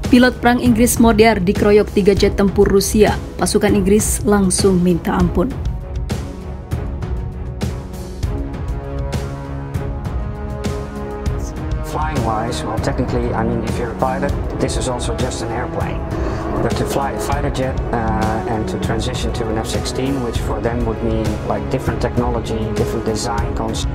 Pilot perang Inggris Moder dikeroyok 3 jet tempur Rusia. Pasukan Inggris langsung minta ampun. Flying-wise, well, technically, I mean, if you're a pilot, this is also just an airplane. But to fly a fighter jet and to transition to an F-16, which for them would mean like different technology, different design concepts.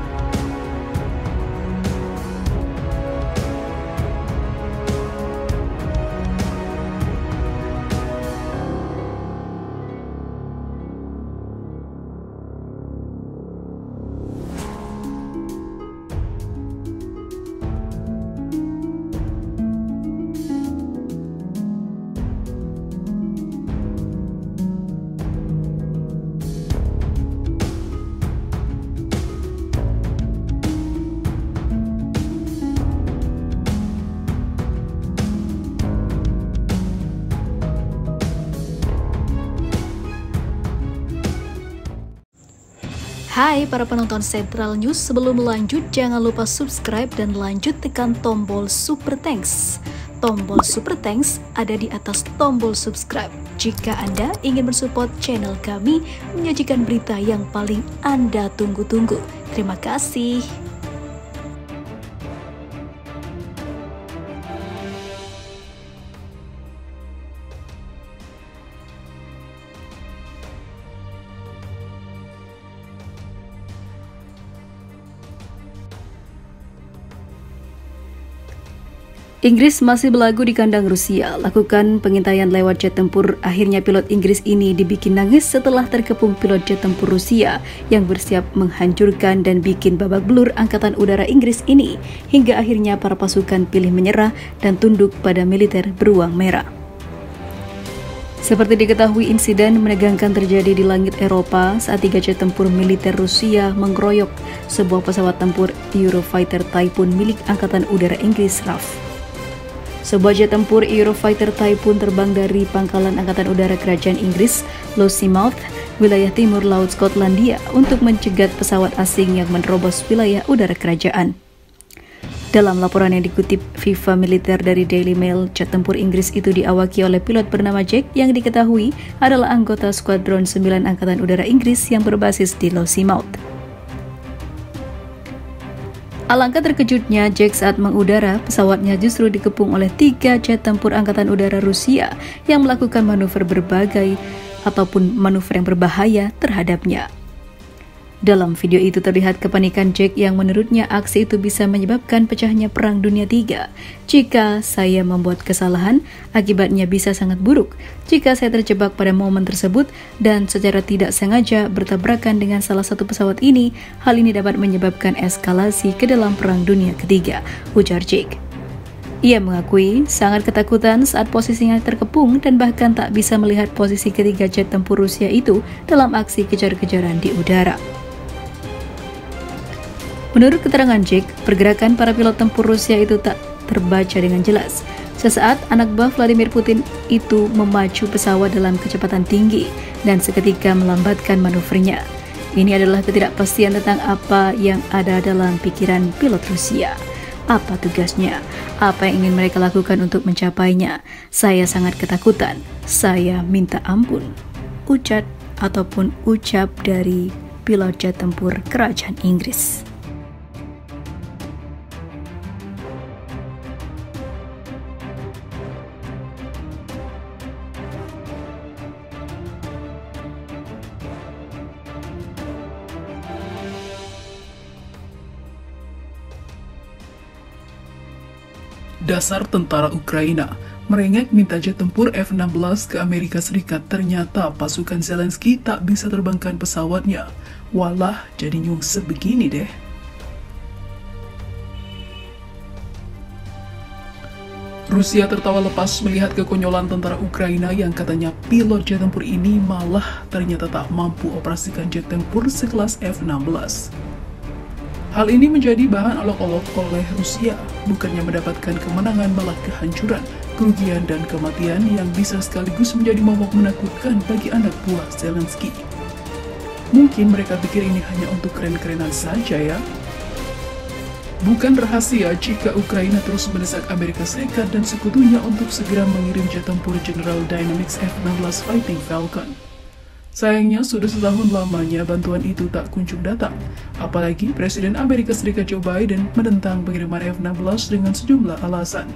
Hai para penonton Central News, sebelum lanjut jangan lupa subscribe dan lanjut tekan tombol Super Thanks. Tombol Super Thanks ada di atas tombol subscribe. Jika Anda ingin mensupport channel kami menyajikan berita yang paling Anda tunggu-tunggu. Terima kasih. Inggris masih berlagu di kandang Rusia, lakukan pengintaian lewat jet tempur. Akhirnya pilot Inggris ini dibikin nangis setelah terkepung pilot jet tempur Rusia yang bersiap menghancurkan dan bikin babak belur angkatan udara Inggris ini, hingga akhirnya para pasukan pilih menyerah dan tunduk pada militer beruang merah. Seperti diketahui, insiden menegangkan terjadi di langit Eropa saat 3 jet tempur militer Rusia mengeroyok sebuah pesawat tempur Eurofighter Typhoon milik Angkatan Udara Inggris RAF. Sebuah jet tempur Eurofighter Typhoon terbang dari pangkalan Angkatan Udara Kerajaan Inggris, Lossiemouth, wilayah timur Laut Skotlandia untuk mencegat pesawat asing yang menerobos wilayah udara kerajaan. Dalam laporan yang dikutip FIFA Militer dari Daily Mail, jet tempur Inggris itu diawaki oleh pilot bernama Jack yang diketahui adalah anggota Skuadron 9 Angkatan Udara Inggris yang berbasis di Lossiemouth. Alangkah terkejutnya Jack saat mengudara, pesawatnya justru dikepung oleh 3 jet tempur Angkatan Udara Rusia yang melakukan manuver berbagai ataupun manuver yang berbahaya terhadapnya. Dalam video itu terlihat kepanikan Jack yang menurutnya aksi itu bisa menyebabkan pecahnya Perang Dunia III. Jika saya membuat kesalahan, akibatnya bisa sangat buruk. Jika saya terjebak pada momen tersebut dan secara tidak sengaja bertabrakan dengan salah satu pesawat ini, hal ini dapat menyebabkan eskalasi ke dalam Perang Dunia Ketiga, ujar Jack. Ia mengakui sangat ketakutan saat posisinya terkepung dan bahkan tak bisa melihat posisi ketiga jet tempur Rusia itu dalam aksi kejar-kejaran di udara. Menurut keterangan Jack, pergerakan para pilot tempur Rusia itu tak terbaca dengan jelas. Sesaat, anak buah Vladimir Putin itu memacu pesawat dalam kecepatan tinggi dan seketika melambatkan manuvernya. Ini adalah ketidakpastian tentang apa yang ada dalam pikiran pilot Rusia. Apa tugasnya? Apa yang ingin mereka lakukan untuk mencapainya? Saya sangat ketakutan. Saya minta ampun. Ucap dari pilot jet tempur Kerajaan Inggris. Dasar tentara Ukraina merengek minta jet tempur F-16 ke Amerika Serikat. Ternyata pasukan Zelensky tak bisa terbangkan pesawatnya. Walah, jadi nyungsep begini deh. Rusia tertawa lepas melihat kekonyolan tentara Ukraina yang katanya pilot jet tempur ini malah ternyata tak mampu operasikan jet tempur sekelas F-16. Hal ini menjadi bahan olok-olok oleh Rusia, bukannya mendapatkan kemenangan malah kehancuran, kerugian dan kematian yang bisa sekaligus menjadi momok menakutkan bagi anak buah Zelensky. Mungkin mereka pikir ini hanya untuk keren-kerenan saja ya. Bukan rahasia jika Ukraina terus mendesak Amerika Serikat dan sekutunya untuk segera mengirim jet tempur General Dynamics F-16 Fighting Falcon. Sayangnya, sudah setahun lamanya bantuan itu tak kunjung datang. Apalagi Presiden Amerika Serikat Joe Biden menentang pengiriman F-16 dengan sejumlah alasan.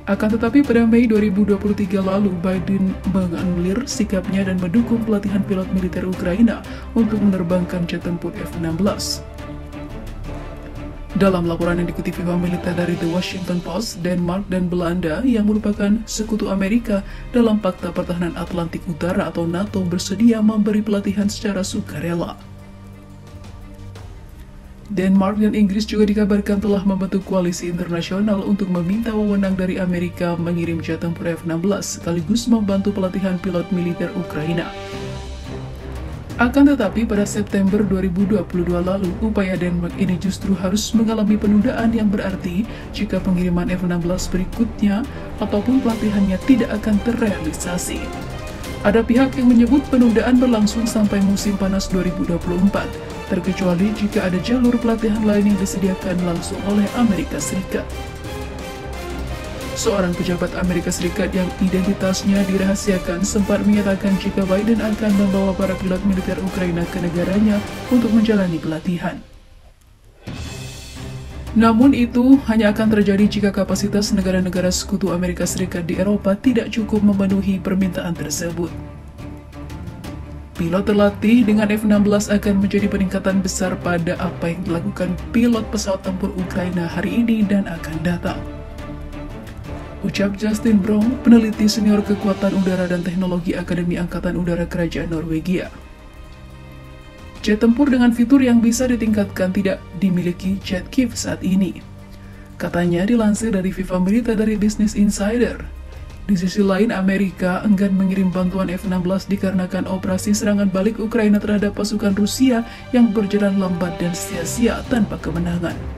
Akan tetapi pada Mei 2023 lalu, Biden menganulir sikapnya dan mendukung pelatihan pilot militer Ukraina untuk menerbangkan jet tempur F-16. Dalam laporan yang dikutip Viva Militer dari The Washington Post, Denmark dan Belanda yang merupakan sekutu Amerika dalam Pakta Pertahanan Atlantik Utara atau NATO bersedia memberi pelatihan secara sukarela. Denmark dan Inggris juga dikabarkan telah membentuk koalisi internasional untuk meminta wewenang dari Amerika mengirim jet tempur F-16 sekaligus membantu pelatihan pilot militer Ukraina. Akan tetapi pada September 2022 lalu, upaya Denmark ini justru harus mengalami penundaan yang berarti jika pengiriman F-16 berikutnya ataupun pelatihannya tidak akan terrealisasi. Ada pihak yang menyebut penundaan berlangsung sampai musim panas 2024, terkecuali jika ada jalur pelatihan lain yang disediakan langsung oleh Amerika Serikat. Seorang pejabat Amerika Serikat yang identitasnya dirahasiakan sempat menyatakan jika Biden akan membawa para pilot militer Ukraina ke negaranya untuk menjalani pelatihan. Namun itu hanya akan terjadi jika kapasitas negara-negara sekutu Amerika Serikat di Eropa tidak cukup memenuhi permintaan tersebut. Pilot terlatih dengan F-16 akan menjadi peningkatan besar pada apa yang dilakukan pilot pesawat tempur Ukraina hari ini dan akan datang. Ucap Justin Brown, peneliti senior kekuatan udara dan teknologi Akademi Angkatan Udara Kerajaan Norwegia. Jet tempur dengan fitur yang bisa ditingkatkan tidak dimiliki jet Kiev saat ini. Katanya dilansir dari Viva Militer dari Business Insider. Di sisi lain, Amerika enggan mengirim bantuan F-16 dikarenakan operasi serangan balik Ukraina terhadap pasukan Rusia yang berjalan lambat dan sia-sia tanpa kemenangan.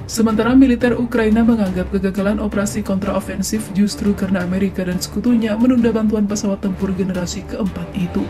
Sementara militer Ukraina menganggap kegagalan operasi kontraofensif justru karena Amerika dan sekutunya menunda bantuan pesawat tempur generasi keempat itu.